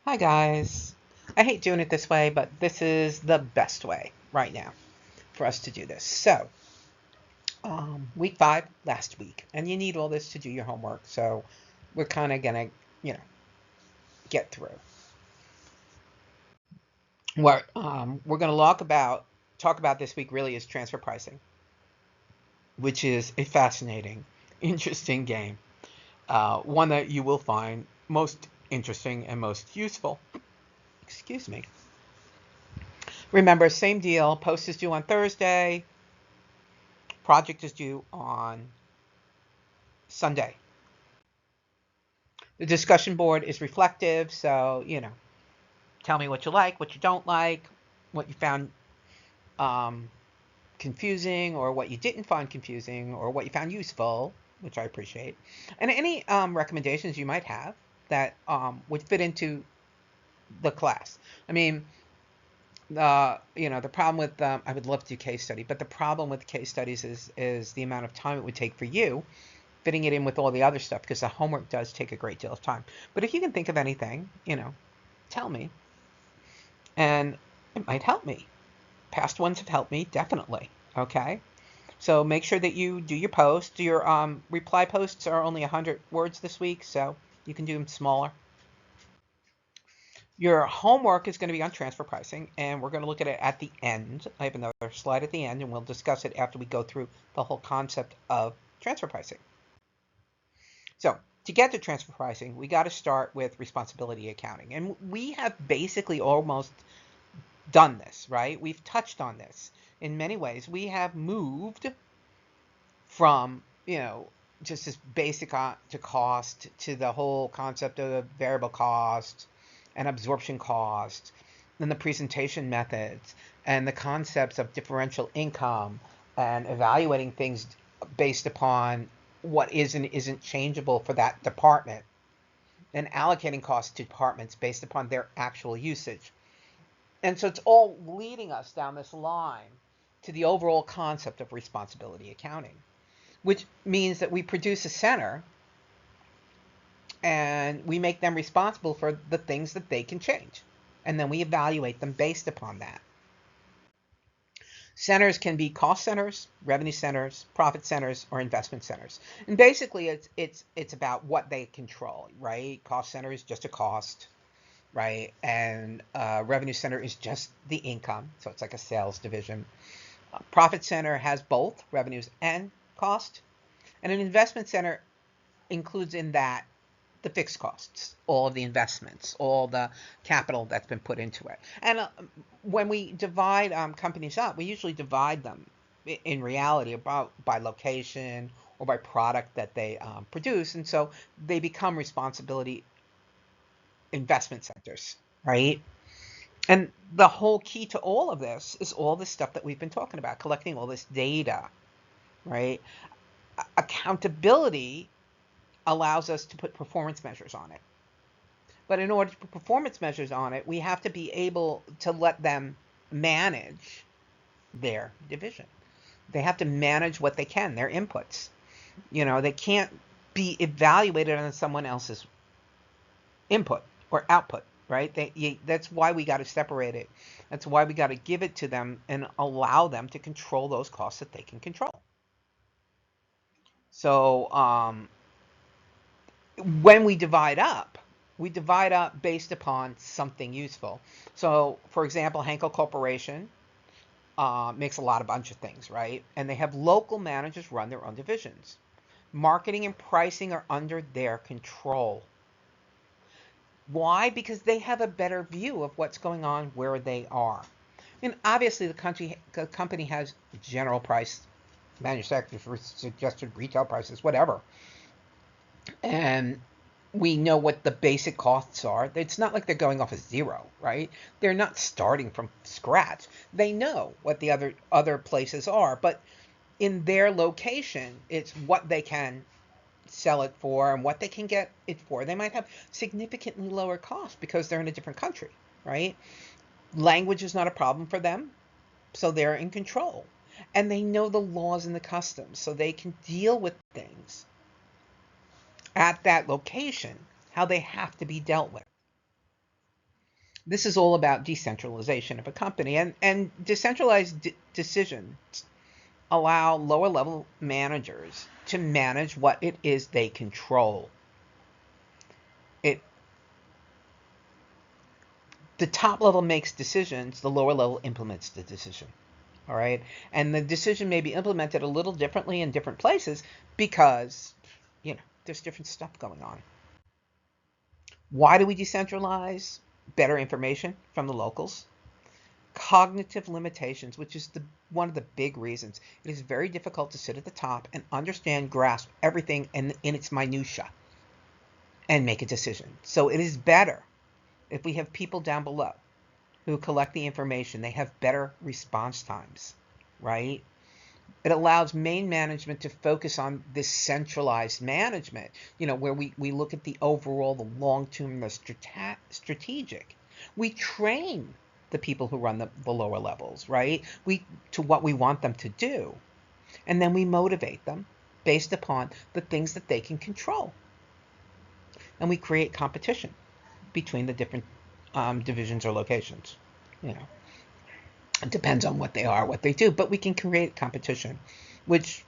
Hi guys. I hate doing it this way, but this is the best way right now for us to do this. So, week 5 last week, and you need all this to do your homework. So, we're kind of gonna, you know, get through. What we're gonna talk about this week really is transfer pricing, which is a fascinating, interesting game. One that you will find most interesting and most useful. Excuse me. Remember, same deal. Post is due on Thursday. Project is due on Sunday. The discussion board is reflective, so, tell me what you like, what you don't like, what you found um, confusing, or what you didn't find confusing, or what you found useful, which I appreciate. And any recommendations you might have that would fit into the class. I mean, the problem with I would love to do case study, but the problem with case studies is the amount of time it would take for you fitting it in with all the other stuff, because the homework does take a great deal of time. But if you can think of anything, tell me, and it might help me. Past ones have helped me, definitely. Okay? So make sure that you do your post. Your reply posts are only 100 words this week, so you can do them smaller. Your homework is going to be on transfer pricing, and we're going to look at it at the end. I have another slide at the end, and we'll discuss it after we go through the whole concept of transfer pricing. So to get to transfer pricing, we got to start with responsibility accounting. And we have basically almost done this, right? We've touched on this in many ways. We have moved from, just this basic to cost to the whole concept of variable cost and absorption cost and the presentation methods and the concepts of differential income and evaluating things based upon what is and isn't changeable for that department, and allocating costs to departments based upon their actual usage. And so it's all leading us down this line to the overall concept of responsibility accounting, which means that we produce a center and we make them responsible for the things that they can change. And then we evaluate them based upon that. Centers can be cost centers, revenue centers, profit centers, or investment centers. And basically it's about what they control, right? Cost center is just a cost, right? And revenue center is just the income, so it's like a sales division. Profit center has both revenues and cost, and an investment center includes in that the fixed costs, all of the investments, all the capital that's been put into it. And when we divide companies up, we usually divide them in reality about by location or by product that they produce, and so they become responsibility investment centers, right? And the whole key to all of this is all this stuff that we've been talking about, collecting all this data, right? Accountability allows us to put performance measures on it. But in order to put performance measures on it, we have to be able to let them manage their division. They have to manage what they can, their inputs. They can't be evaluated on someone else's input or output, right? That's why we got to separate it. That's why we got to give it to them and allow them to control those costs that they can control. So when we divide up based upon something useful. So, for example, Henkel Corporation makes a bunch of things, right? And they have local managers run their own divisions. Marketing and pricing are under their control. Why? Because they have a better view of what's going on where they are. And obviously, the company has general price, manufacturers suggested retail prices, whatever. And we know what the basic costs are. It's not like they're going off of zero, right? They're not starting from scratch. They know what the other places are, but in their location, it's what they can sell it for and what they can get it for. They might have significantly lower costs because they're in a different country, right? Language is not a problem for them, so they're in control. And they know the laws and the customs, so they can deal with things at that location, how they have to be dealt with. This is all about decentralization of a company, and decentralized decisions allow lower level managers to manage what it is they control. It the top level makes decisions, the lower level implements the decision. All right, and the decision may be implemented a little differently in different places because there's different stuff going on. Why do we decentralize? Better information from the locals. Cognitive limitations, which is one of the big reasons. It is very difficult to sit at the top and understand, grasp everything in its minutia and make a decision. So it is better if we have people down below who collect the information. They have better response times, right? It allows main management to focus on this centralized management, where we look at the overall, the long-term, the strategic. We train the people who run the lower levels, right? To what we want them to do. And then we motivate them based upon the things that they can control. And we create competition between the different divisions or locations. It depends on what they are, what they do, but we can create competition, which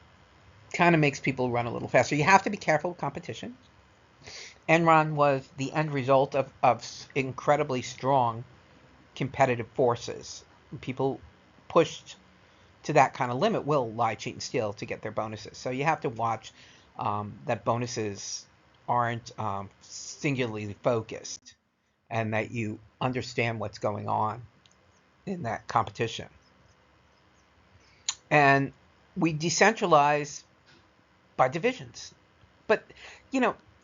kind of makes people run a little faster. You have to be careful with competition. Enron was the end result of incredibly strong competitive forces. People pushed to that kind of limit will lie, cheat, and steal to get their bonuses. So you have to watch that bonuses aren't singularly focused, and that you understand what's going on in that competition. And we decentralize by divisions. But,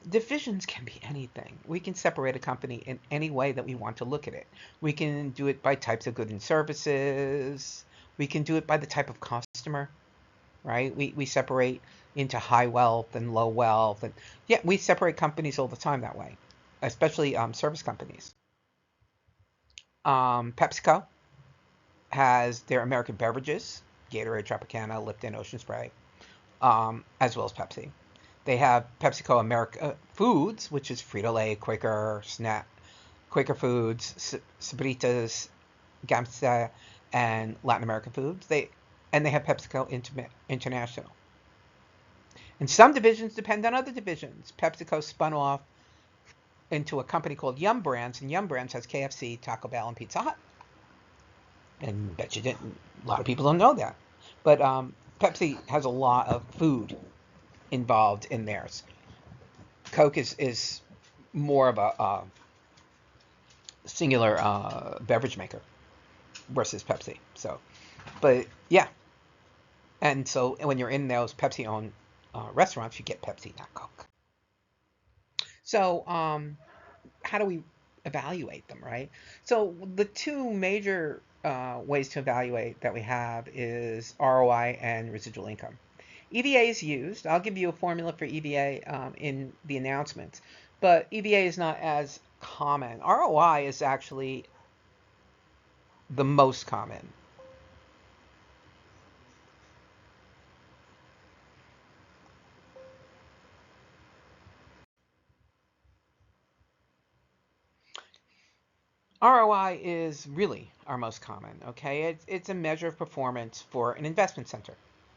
divisions can be anything. We can separate a company in any way that we want to look at it. We can do it by types of goods and services. We can do it by the type of customer, right? We separate into high wealth and low wealth. And yeah, we separate companies all the time that way, especially service companies. PepsiCo has their American beverages, Gatorade, Tropicana, Lipton, Ocean Spray, as well as Pepsi. They have PepsiCo America Foods, which is Frito-Lay, Quaker, Snap, Quaker Foods, Sabritas, Gamsa, and Latin American Foods. They have PepsiCo International. And some divisions depend on other divisions. PepsiCo spun off into a company called Yum Brands, and Yum Brands has KFC, Taco Bell, and Pizza Hut. And bet you didn't. A lot of people don't know that. But Pepsi has a lot of food involved in theirs. Coke is more of a singular beverage maker versus Pepsi. So, but yeah. And so when you're in those Pepsi-owned restaurants, you get Pepsi, not Coke. So how do we evaluate them, right? So the two major ways to evaluate that we have is ROI and residual income. EVA is used. I'll give you a formula for EVA in the announcements, but EVA is not as common. ROI is actually the most common. ROI is really our most common, okay? It's a measure of performance for an investment center,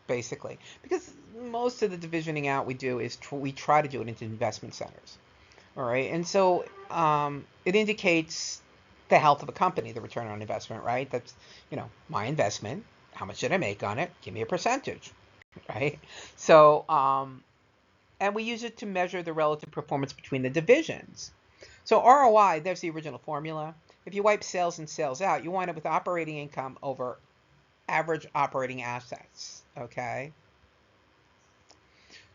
basically. Because most of the divisioning out we do is we try to do it into investment centers, all right? And so it indicates the health of a company, the return on investment, right? That's, my investment. How much did I make on it? Give me a percentage, right? So, and we use it to measure the relative performance between the divisions. So ROI, there's the original formula. If you wipe sales and sales out, you wind up with operating income over average operating assets, okay?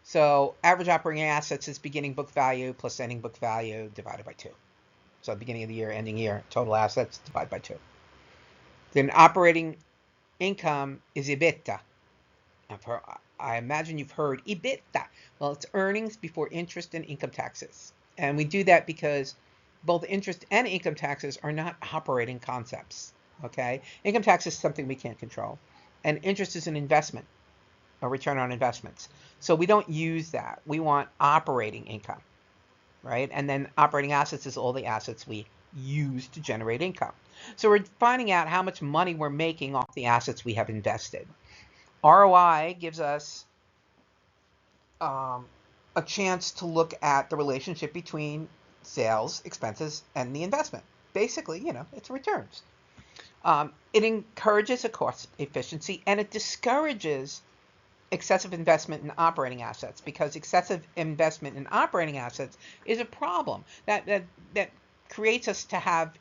So average operating assets is beginning book value plus ending book value divided by 2. So beginning of the year, ending year, total assets divided by 2. Then operating income is EBITDA. I imagine you've heard EBITDA. Well, it's earnings before interest and income taxes. And we do that because both interest and income taxes are not operating concepts, okay? Income tax is something we can't control. And interest is an investment, a return on investments. So we don't use that. We want operating income, right? And then operating assets is all the assets we used to generate income. So we're finding out how much money we're making off the assets we have invested. ROI gives us a chance to look at the relationship between sales, expenses, and the investment. Basically, it's returns. It encourages a cost efficiency, and it discourages excessive investment in operating assets, because excessive investment in operating assets is a problem that creates us to have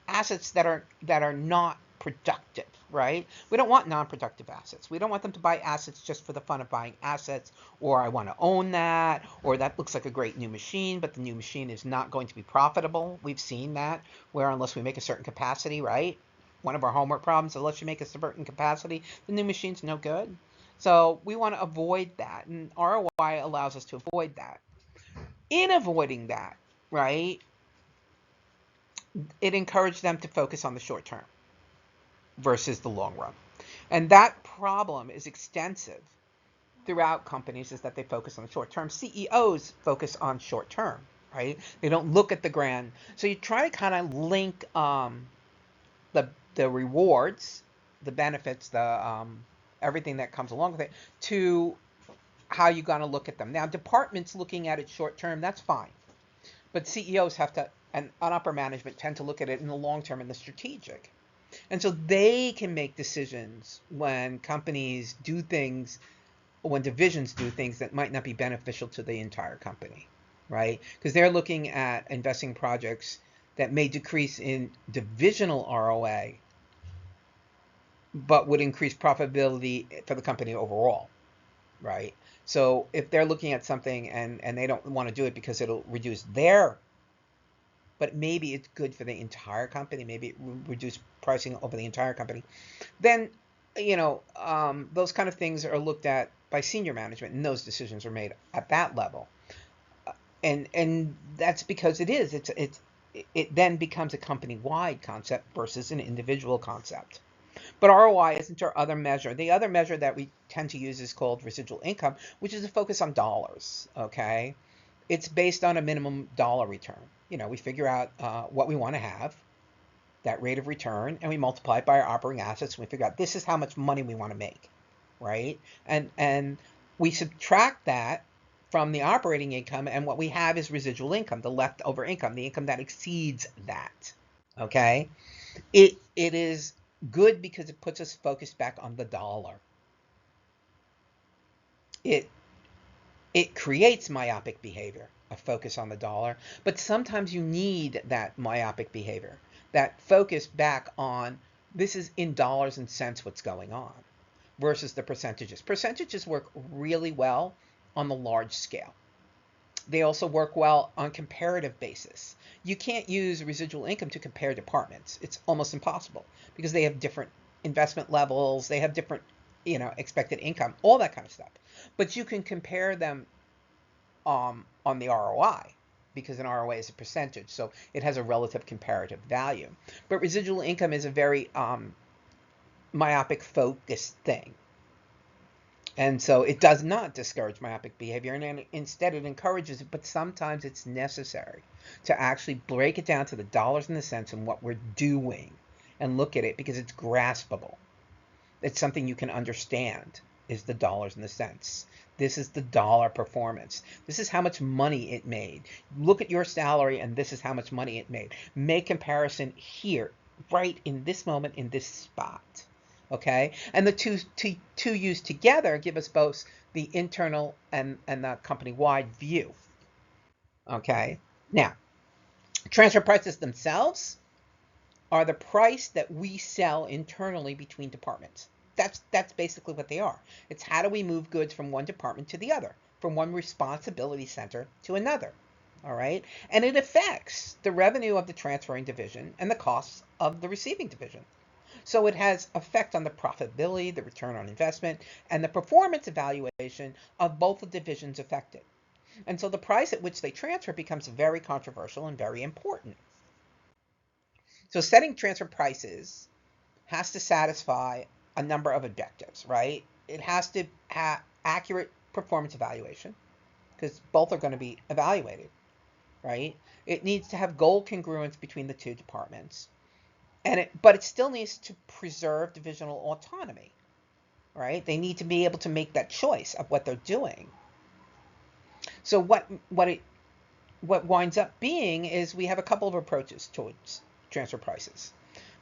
assets that are not productive, right? We don't want non-productive assets. We don't want them to buy assets just for the fun of buying assets, or I want to own that, or that looks like a great new machine, but the new machine is not going to be profitable. We've seen that, where unless we make a certain capacity, right? One of our homework problems, unless you make a certain capacity, the new machine's no good. So we want to avoid that, and ROI allows us to avoid that. In avoiding that, right, it encouraged them to focus on the short term versus the long run. And that problem is extensive throughout companies, is that they focus on the short term. CEOs focus on short term, right? They don't look at the grand. So you try to kind of link the rewards, the benefits, the everything that comes along with it, to how you're going to look at them. Now, departments looking at it short term, that's fine. But CEOs have to, and upper management tend to look at it in the long term, in the strategic. And so they can make decisions when companies do things, when divisions do things that might not be beneficial to the entire company, right? Because they're looking at investing projects that may decrease in divisional ROA, but would increase profitability for the company overall, right? So if they're looking at something and they don't want to do it because it'll reduce their, but maybe it's good for the entire company, maybe it will reduce pricing over the entire company, then, those kind of things are looked at by senior management, and those decisions are made at that level. And that's because it then becomes a company-wide concept versus an individual concept. But ROI isn't our other measure. The other measure that we tend to use is called residual income, which is a focus on dollars, okay? It's based on a minimum dollar return. We figure out what we want to have, that rate of return, and we multiply it by our operating assets, and we figure out this is how much money we want to make, right? And we subtract that from the operating income, and what we have is residual income, the leftover income, the income that exceeds that, okay? It is good because it puts us focused back on the dollar. It creates myopic behavior, a focus on the dollar, but sometimes you need that myopic behavior, that focus back on this is in dollars and cents what's going on, versus the percentages. Percentages work really well on the large scale. They also work well on comparative basis. You can't use residual income to compare departments. It's almost impossible because they have different investment levels, they have different, expected income, all that kind of stuff. But you can compare them on the ROI, because an ROI is a percentage, so it has a relative comparative value. But residual income is a very myopic focused thing. And so it does not discourage myopic behavior, and instead it encourages it, but sometimes it's necessary to actually break it down to the dollars and the cents and what we're doing and look at it, because it's graspable. It's something you can understand, is the dollars and the cents. This is the dollar performance. This is how much money it made. Look at your salary and this is how much money it made. Make comparison here, right in this moment, in this spot. Okay, and the two used together give us both the internal and the company-wide view. Okay, now transfer prices themselves are the price that we sell internally between departments. That's basically what they are. It's how do we move goods from one department to the other, from one responsibility center to another. All right, and it affects the revenue of the transferring division and the costs of the receiving division. So it has effect on the profitability, the return on investment, and the performance evaluation of both the divisions affected. And so the price at which they transfer becomes very controversial and very important. So setting transfer prices has to satisfy a number of objectives, right? It has to have accurate performance evaluation, because both are going to be evaluated. right? It needs to have goal congruence between the two departments. But it still needs to preserve divisional autonomy, right? They need to be able to make that choice of what they're doing. So what winds up being is we have a couple of approaches towards transfer prices.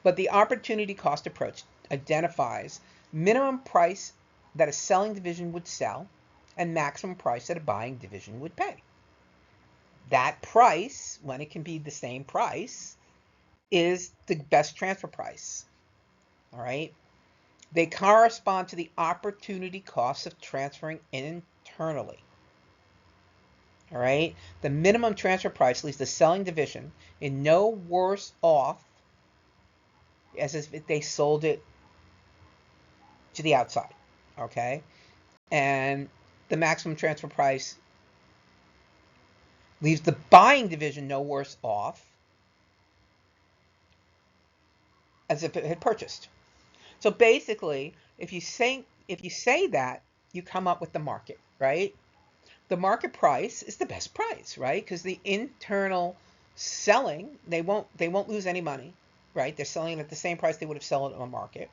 But the opportunity cost approach identifies minimum price that a selling division would sell and maximum price that a buying division would pay. That price, when it can be the same price, is the best transfer price. All right. They correspond to the opportunity costs of transferring internally. All right. The minimum transfer price leaves the selling division in no worse off as if they sold it to the outside. Okay. And the maximum transfer price leaves the buying division no worse off as if it had purchased. So basically, if you say that, you come up with the market, right? The market price is the best price, right? Because the internal selling, they won't lose any money, right? They're selling at the same price they would have sold it on the market.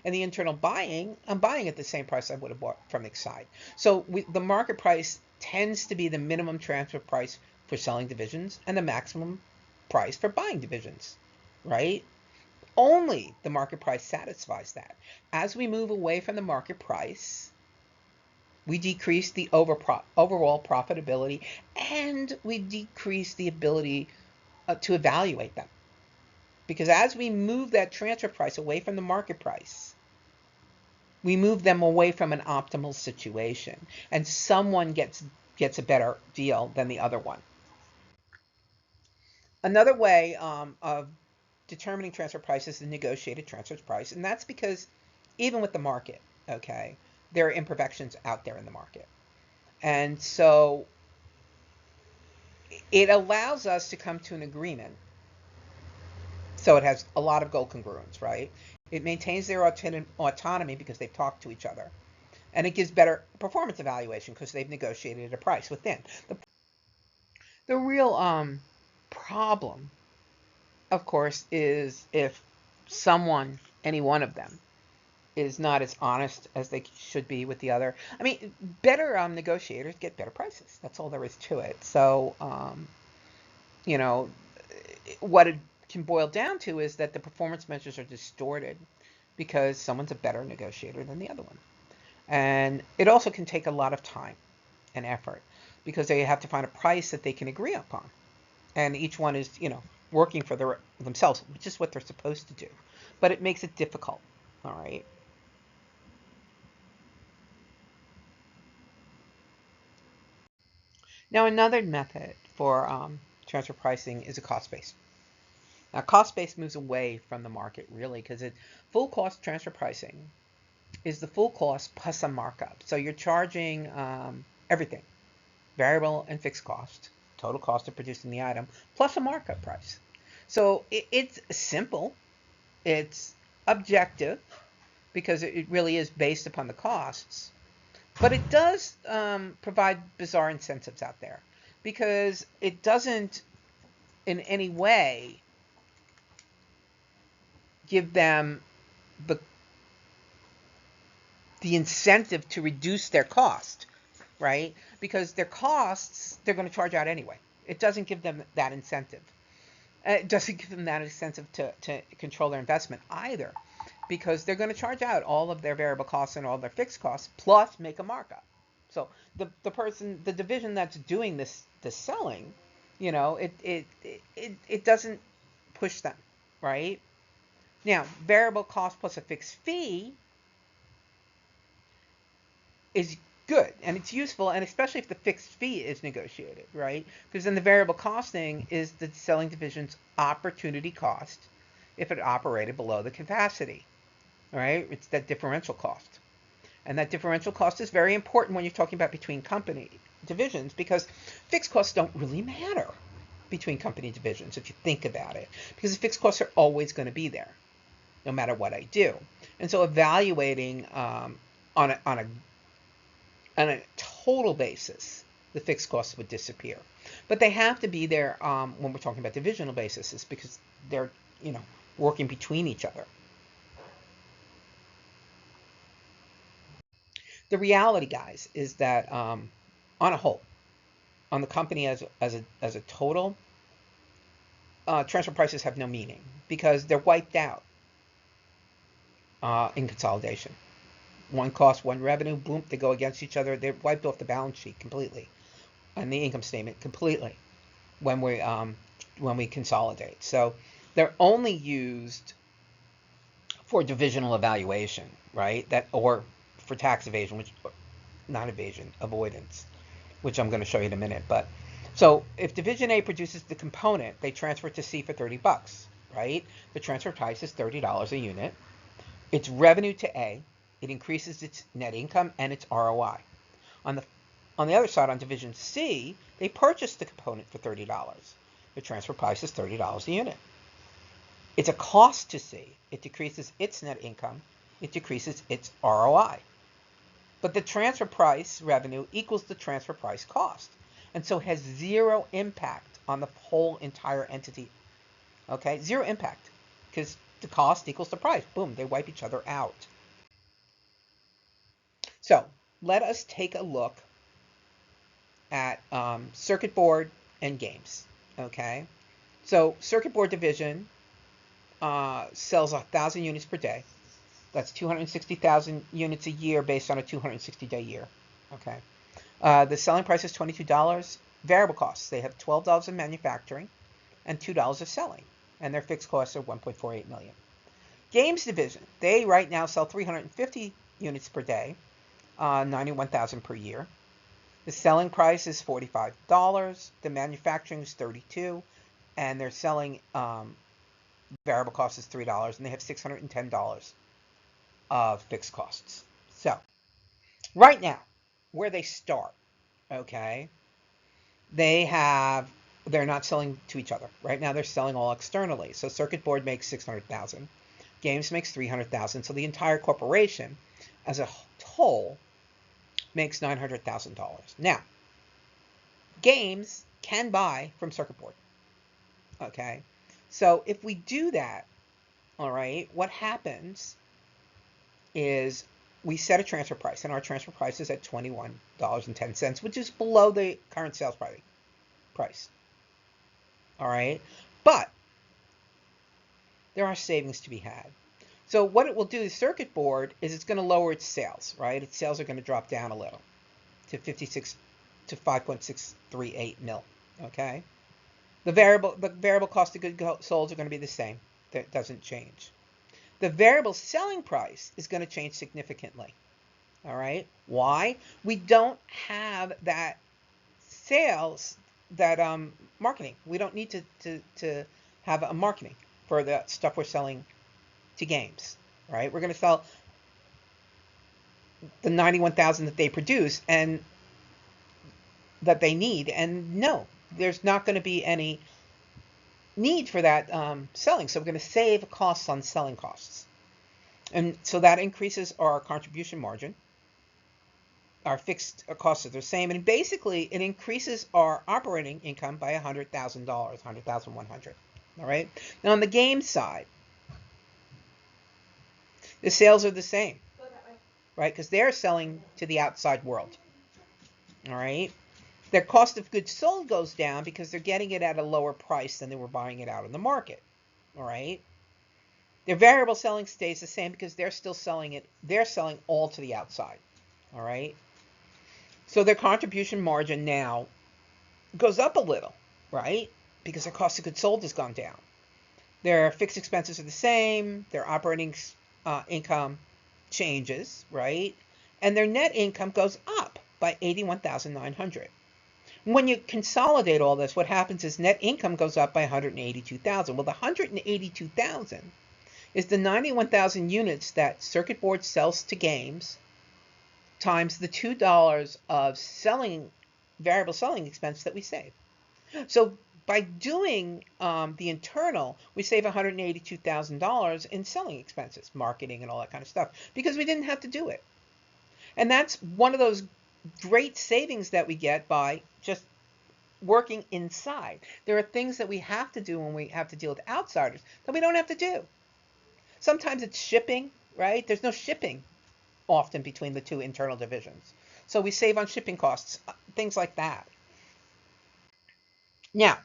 And the internal buying, I'm buying at the same price I would have bought from the side. So the market price tends to be the minimum transfer price for selling divisions and the maximum price for buying divisions, right? Only the market price satisfies that. As we move away from the market price, we decrease the overall profitability, and we decrease the ability to evaluate them. Because as we move that transfer price away from the market price, we move them away from an optimal situation, and someone gets a better deal than the other one. Another way of determining transfer price is the negotiated transfer price, and that's because even with the market, okay, there are imperfections out there in the market. And so it allows us to come to an agreement. So it has a lot of goal congruence, right? It maintains their autonomy because they've talked to each other. And it gives better performance evaluation because they've negotiated a price within. The real problem, of course, is if someone, any one of them, is not as honest as they should be with the other. I mean, better negotiators get better prices. That's all there is to it. So, you know, what it can boil down to is that the performance measures are distorted because someone's a better negotiator than the other one. And it also can take a lot of time and effort because they have to find a price that they can agree upon. And each one is, working for themselves, which is what they're supposed to do. But it makes it difficult. All right. Now, another method for transfer pricing is a cost base. Now, cost base moves away from the market really because full cost transfer pricing is the full cost plus a markup. So you're charging everything, variable and fixed cost, total cost of producing the item, plus a markup price. So it's simple, it's objective because it really is based upon the costs, but it does provide bizarre incentives out there because it doesn't in any way give them the incentive to reduce their cost, right? Because their costs, they're going to charge out anyway. It doesn't give them that incentive. It doesn't give them that incentive to control their investment either, because they're going to charge out all of their variable costs and all their fixed costs, plus make a markup. So the division that's doing this selling, it doesn't push them, right? Now, variable cost plus a fixed fee is good and it's useful, and especially if the fixed fee is negotiated, right? Because then the variable costing is the selling division's opportunity cost if it operated below the capacity, right? It's that differential cost. And that differential cost is very important when you're talking about between company divisions because fixed costs don't really matter between company divisions if you think about it, because the fixed costs are always going to be there no matter what I do. And so evaluating on a total basis the fixed costs would disappear. But they have to be there when we're talking about divisional basis, because they're, working between each other. The reality, guys, is that on a whole, on the company as a total, transfer prices have no meaning because they're wiped out in consolidation. One cost, one revenue, boom, they go against each other. They're wiped off the balance sheet completely and the income statement completely when we consolidate. So they're only used for divisional evaluation, right? Or for tax evasion, which not evasion, avoidance, which I'm going to show you in a minute. But so if Division A produces the component, they transfer it to C for $30, right? The transfer price is $30 a unit. It's revenue to A. It increases its net income and its ROI. On the other side, on Division C, they purchase the component for $30. The transfer price is $30 a unit. It's a cost to C. It decreases its net income. It decreases its ROI. But the transfer price revenue equals the transfer price cost, and so has zero impact on the whole entire entity. Okay, zero impact, because the cost equals the price. Boom, they wipe each other out. So let us take a look at circuit board and games. Okay, so circuit board division sells 1,000 units per day. That's 260,000 units a year based on a 260-day year. Okay. The selling price is $22. Variable costs, they have $12 in manufacturing and $2 of selling, and their fixed costs are $1.48 million. Games division, they right now sell 350 units per day, 91,000 per year. The selling price is $45. The manufacturing is $32, and their selling variable cost is $3, and they have $610 of fixed costs. So right now, where they start, okay, they're not selling to each other. Right now they're selling all externally. So circuit board makes $600,000. Games makes $300,000. So the entire corporation as a whole makes $900,000. Now, games can buy from circuit board. Okay. So if we do that, all right, what happens is we set a transfer price, and our transfer price is at $21.10, which is below the current sales price. All right, but there are savings to be had. So what it will do, the circuit board, is it's going to lower its sales, right? Its sales are going to drop down a little to 5.638 mil. Okay, the variable cost of goods sold are going to be the same. That doesn't change. The variable selling price is going to change significantly. All right. Why? We don't have that sales, that marketing. We don't need to have a marketing for the stuff we're selling to games. Right. We're going to sell the 91,000 that they produce and that they need. And no, there's not going to be any need for that selling. So we're going to save costs on selling costs. And so that increases our contribution margin. Our fixed costs are the same. And basically, it increases our operating income by $100,000, $100,100. All right. Now, on the game side, the sales are the same, right? Because they're selling to the outside world. All right. Their cost of goods sold goes down because they're getting it at a lower price than they were buying it out in the market. All right. Their variable selling stays the same because they're still selling it. They're selling all to the outside. All right. So their contribution margin now goes up a little, right? Because their cost of goods sold has gone down. Their fixed expenses are the same. Their operating income changes, right? And their net income goes up by $81,900. When you consolidate all this, what happens is net income goes up by $182,000. Well, the $182,000 is the 91,000 units that circuit board sells to games times the $2 of variable selling expense that we save. So by doing the internal, we save $182,000 in selling expenses, marketing and all that kind of stuff, because we didn't have to do it. And that's one of those great savings that we get by just working inside. There are things that we have to do when we have to deal with outsiders that we don't have to do. Sometimes it's shipping, right? There's no shipping often between the two internal divisions. So we save on shipping costs, things like that. Now,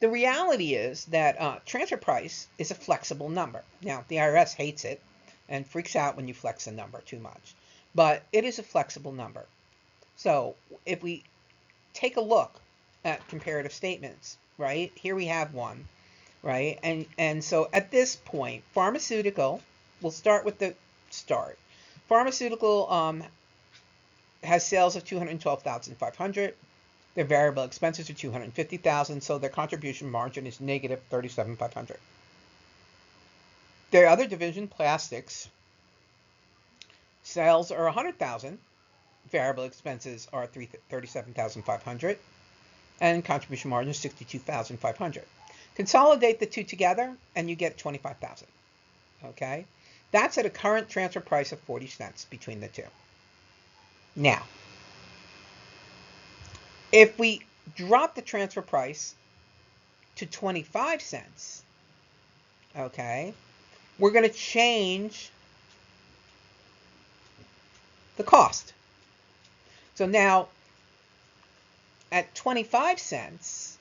the reality is that transfer price is a flexible number. Now, the IRS hates it and freaks out when you flex a number too much, but it is a flexible number. So if we take a look at comparative statements, right? Here we have one, right? And so at this point, pharmaceutical, we'll start with the start. Pharmaceutical has sales of $212,500. Their variable expenses are $250,000, so their contribution margin is negative $37,500. Their other division, plastics, sales are $100,000. Variable expenses are $37,500, and contribution margin is $62,500. Consolidate the two together, and you get $25,000. Okay, that's at a current transfer price of 40 cents between the two. Now, if we drop the transfer price to 25 cents, okay, we're going to change the cost. So now, at 25 cents,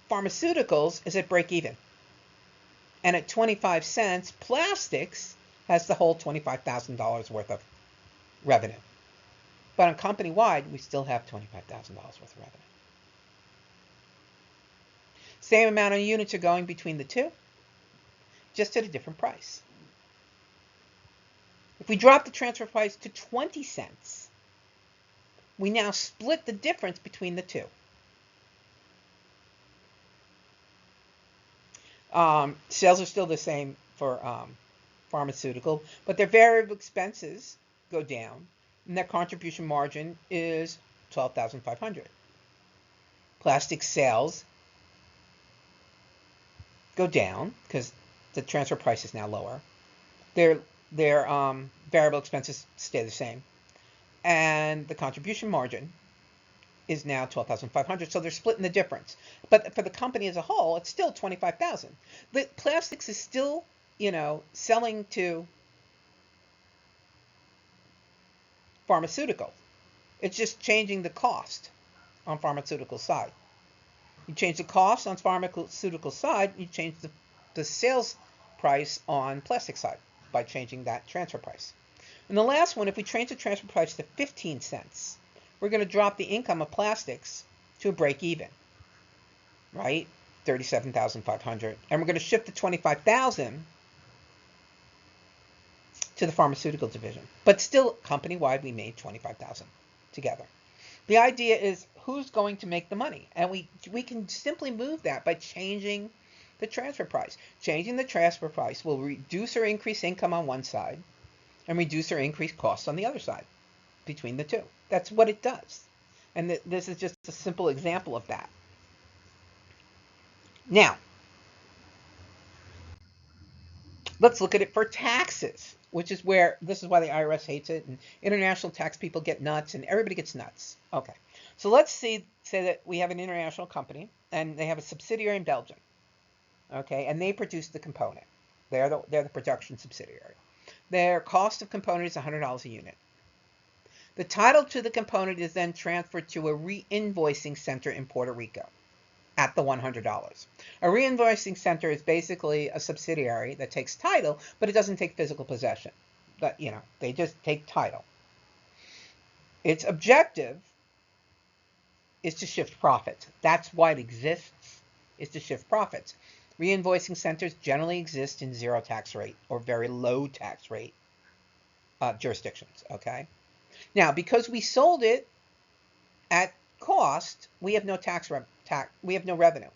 pharmaceuticals is at break even. And at 25 cents, plastics has the whole $25,000 worth of revenue. But on company-wide, we still have $25,000 worth of revenue. Same amount of units are going between the two, just at a different price. If we drop the transfer price to 20 cents, we now split the difference between the two. Sales are still the same for pharmaceutical, but their variable expenses go down, and their contribution margin is $12,500. Plastic sales go down because the transfer price is now lower. Their variable expenses stay the same, and the contribution margin is now $12,500. So they're splitting the difference. But for the company as a whole, it's still $25,000. The plastics is still, selling to pharmaceutical. It's just changing the cost on pharmaceutical side. You change the cost on pharmaceutical side, you change the sales price on plastic side by changing that transfer price. And the last one, if we change the transfer price to 15 cents, we're going to drop the income of plastics to a break even, right? $37,500. And we're going to shift the $25,000 to the pharmaceutical division. But still, company-wide, we made $25,000 together. The idea is who's going to make the money? And we can simply move that by changing the transfer price. Changing the transfer price will reduce or increase income on one side and reduce or increase costs on the other side between the two. That's what it does. And this is just a simple example of that. Now, let's look at it for taxes, which is where, this is why the IRS hates it, and international tax people get nuts, and everybody gets nuts. Okay, so let's say that we have an international company, and they have a subsidiary in Belgium. Okay, and they produce the component. They're the production subsidiary. Their cost of component is $100 a unit. The title to the component is then transferred to a re-invoicing center in Puerto Rico at the $100. A re-invoicing center is basically a subsidiary that takes title, but it doesn't take physical possession. But, they just take title. Its objective is to shift profits. That's why it exists, is to shift profits. Re-invoicing centers generally exist in zero tax rate or very low tax rate jurisdictions, okay? Now, because we sold it at cost, we have no we have no revenue,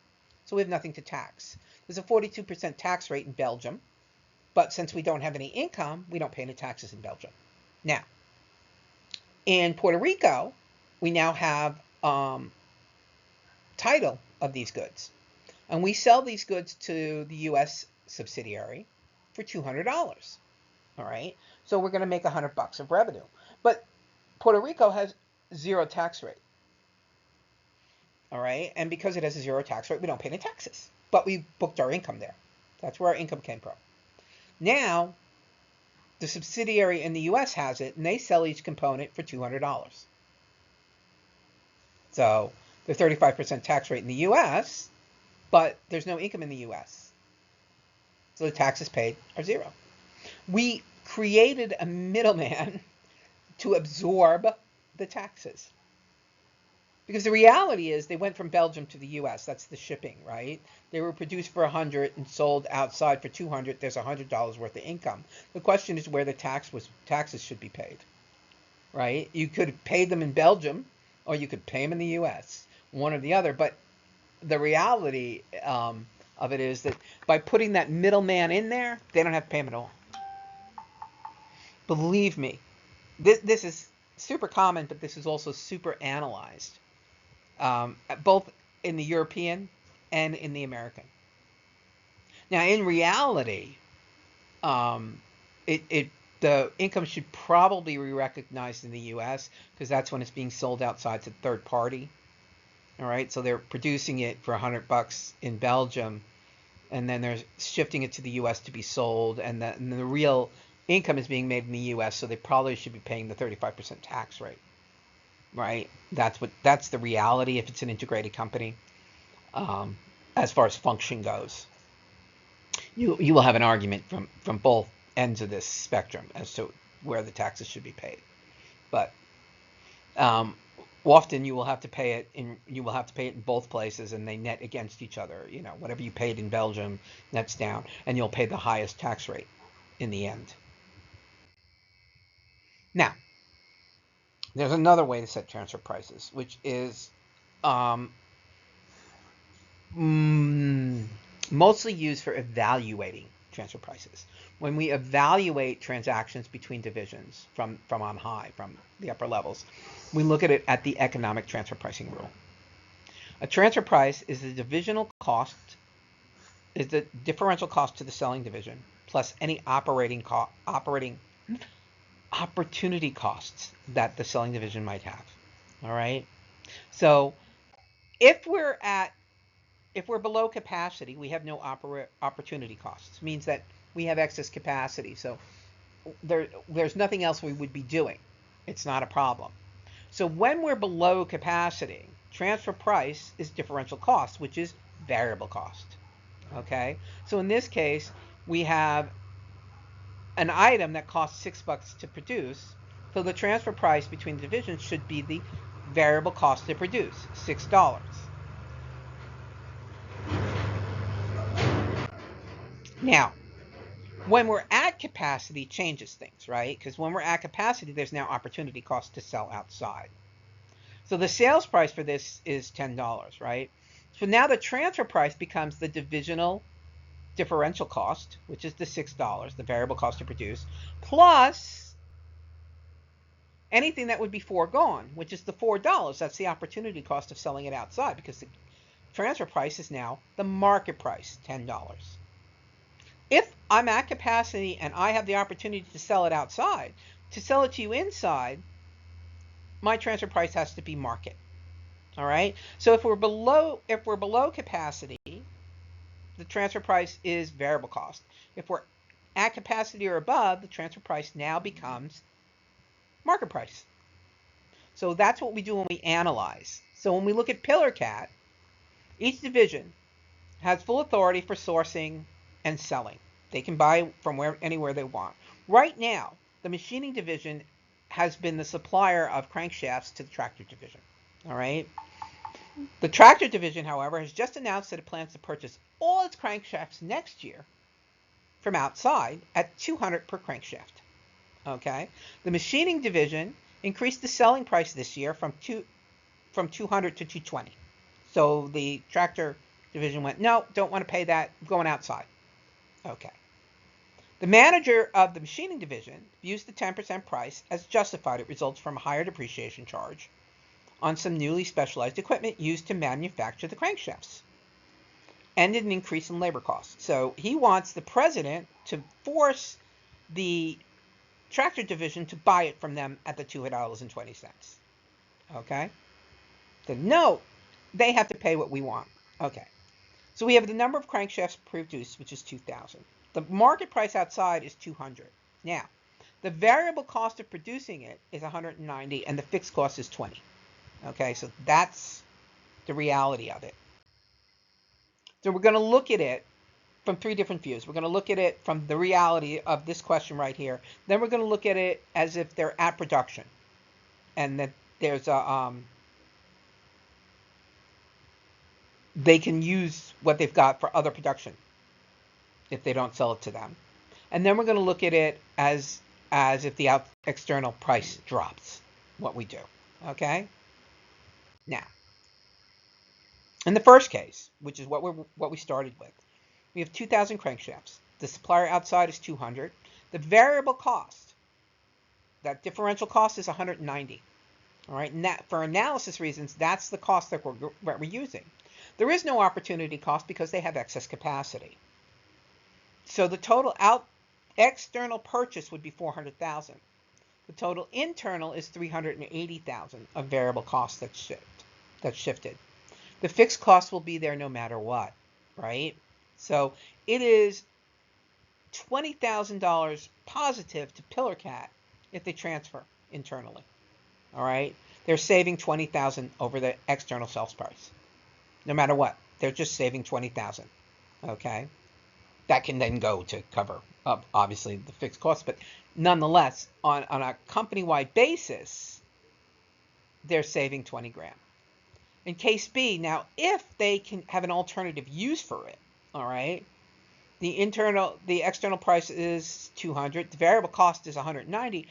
so we have nothing to tax. There's a 42% tax rate in Belgium, but since we don't have any income, we don't pay any taxes in Belgium. Now, in Puerto Rico, we now have title of these goods, and we sell these goods to the U.S. subsidiary for $200. All right, so we're going to make $100 of revenue, but Puerto Rico has zero tax rate. All right, and because it has a zero tax rate, we don't pay any taxes, but we booked our income there. That's where our income came from. Now, the subsidiary in the U.S. has it, and they sell each component for $200. So the 35% tax rate in the U.S., but there's no income in the U.S. So the taxes paid are zero. We created a middleman to absorb the taxes. Because the reality is they went from Belgium to the U.S. That's the shipping, right? They were produced for $100 and sold outside for $200. There's $100 worth of income. The question is where the taxes should be paid, right? You could pay them in Belgium, or you could pay them in the U.S. One or the other. But the reality of it is that by putting that middleman in there, they don't have to pay them at all. Believe me, this is super common, but this is also super analyzed. Both in the European and in the American. Now, in reality, the income should probably be recognized in the U.S. because that's when it's being sold outside to third party. All right, so they're producing it for $100 in Belgium, and then they're shifting it to the U.S. to be sold, and the real income is being made in the U.S. So they probably should be paying the 35% tax rate. Right, that's the reality if it's an integrated company. As far as function goes, you will have an argument from both ends of this spectrum as to where the taxes should be paid. But often you will have to pay it in both places, and they net against each other. You know, whatever you paid in Belgium nets down, and you'll pay the highest tax rate in the end. Now, there's another way to set transfer prices, which is mostly used for evaluating transfer prices. When we evaluate transactions between divisions from on high, from the upper levels, we look at it at the economic transfer pricing rule. A transfer price is the differential cost to the selling division plus any operating opportunity costs that the selling division might have. All right. So if we're below capacity, we have no opportunity costs. It means that we have excess capacity. So there's nothing else we would be doing. It's not a problem. So when we're below capacity, transfer price is differential cost, which is variable cost. Okay. So in this case, we have an item that costs $6 to produce, so the transfer price between the divisions should be the variable cost to produce, $6. Now, when we're at capacity, it changes things, right? Because when we're at capacity, there's now opportunity cost to sell outside. So the sales price for this is $10, right? So now the transfer price becomes the divisional differential cost, which is the $6, the variable cost to produce, plus anything that would be foregone, which is the $4. That's the opportunity cost of selling it outside, because the transfer price is now the market price, $10. If I'm at capacity and I have the opportunity to sell it outside, to sell it to you inside, my transfer price has to be market. All right. So if we're below capacity, the transfer price is variable cost. If we're at capacity or above, the transfer price now becomes market price. So that's what we do when we analyze. So when we look at PillarCat, each division has full authority for sourcing and selling. They can buy from anywhere they want. Right now, the machining division has been the supplier of crankshafts to the tractor division. All right. The tractor division, however, has just announced that it plans to purchase all its crankshafts next year from outside at $200 per crankshaft. Okay. The machining division increased the selling price this year from $200 to $220. So the tractor division went, no, don't want to pay that, I'm going outside. Okay. The manager of the machining division views the 10% price as justified. It results from a higher depreciation charge on some newly specialized equipment used to manufacture the crankshafts, and an increase in labor costs. So he wants the president to force the tractor division to buy it from them at the $2.20. Okay? Then no, they have to pay what we want. Okay. So we have the number of crankshafts produced, which is 2,000. The market price outside is 200. Now, the variable cost of producing it is 190 and the fixed cost is 20. Okay, so that's the reality of it. So we're going to look at it from three different views. We're going to look at it from the reality of this question right here. Then we're going to look at it as if they're at production and that there's a they can use what they've got for other production if they don't sell it to them. And then we're going to look at it as if the external price drops, what we do. Okay? Now, in the first case, which is what we started with, we have 2,000 crankshafts. The supplier outside is 200. The variable cost, that differential cost, is 190. All right, and that, for analysis reasons, that's the cost that we're using. There is no opportunity cost because they have excess capacity. So the total external purchase would be 400,000. The total internal is 380,000 of variable cost that's shifted. The fixed cost will be there no matter what, right? So it is $20,000 positive to PillarCat if they transfer internally. All right, they're saving 20,000 over the external sales price. No matter what, they're just saving 20,000. Okay, that can then go to cover up obviously the fixed costs, but nonetheless, on a company-wide basis, they're saving 20 grand. In case B, now if they can have an alternative use for it, all right, the external price is 200, the variable cost is 190,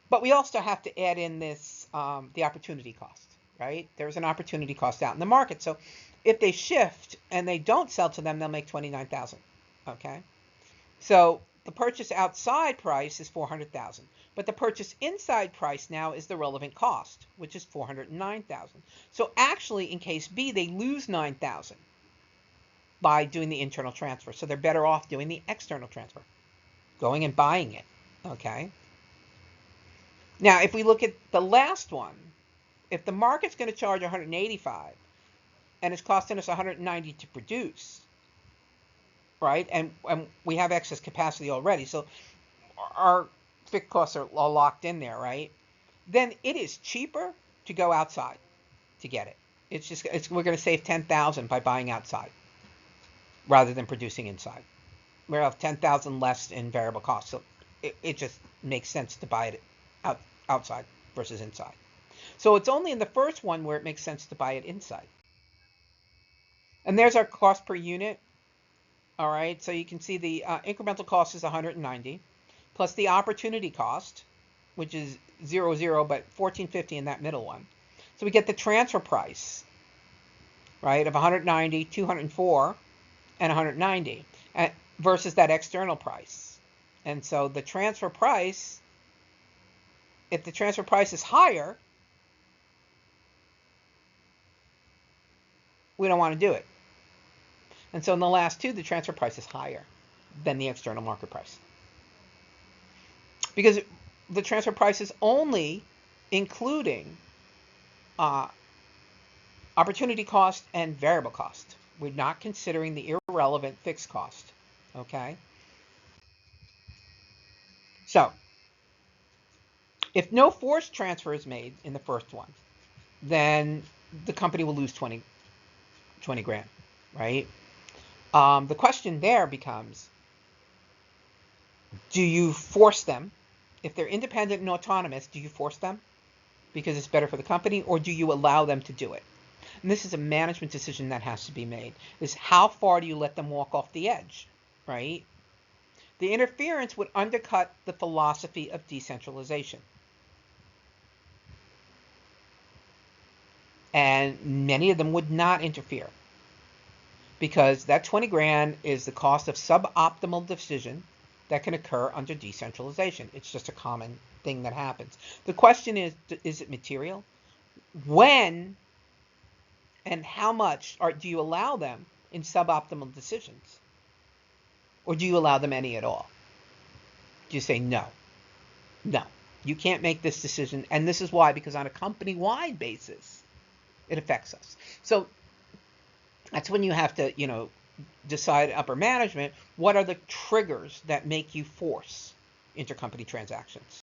but we also have to add in this the opportunity cost, right? There's an opportunity cost out in the market. So if they shift and they don't sell to them, they'll make 29,000. Okay, so the purchase outside price is 400,000, but the purchase inside price now is the relevant cost, which is 409,000. So actually, in case B, they lose 9,000 by doing the internal transfer. So they're better off doing the external transfer, going and buying it. Okay. Now, if we look at the last one, if the market's going to charge 185 and it's costing us 190 to produce, right? And we have excess capacity already, so our fixed costs are all locked in there, right? Then it is cheaper to go outside to get it. We're going to save 10,000 by buying outside rather than producing inside. We'll have 10,000 less in variable costs, so it just makes sense to buy it outside versus inside. So it's only in the first one where it makes sense to buy it inside. And there's our cost per unit. All right, so you can see the incremental cost is 190, plus the opportunity cost, which is 0, but 1450 in that middle one. So we get the transfer price, right, of 190, 204, and 190, versus that external price. And so the transfer price, if the transfer price is higher, we don't want to do it. And so in the last two, the transfer price is higher than the external market price. Because the transfer price is only including opportunity cost and variable cost. We're not considering the irrelevant fixed cost. Okay? So, if no forced transfer is made in the first one, then the company will lose 20 grand, right? The question there becomes, do you force them? If they're independent and autonomous, do you force them because it's better for the company, or do you allow them to do it? And this is a management decision that has to be made. Is how far do you let them walk off the edge, right? The interference would undercut the philosophy of decentralization. And many of them would not interfere, because that 20 grand is the cost of suboptimal decision that can occur under decentralization. It's just a common thing that happens. The question is it material? When and how much do you allow them in suboptimal decisions? Or do you allow them any at all? Do you say no? No, you can't make this decision. And this is why, because on a company-wide basis, it affects us. So that's when you have to, decide upper management, what are the triggers that make you force intercompany transactions?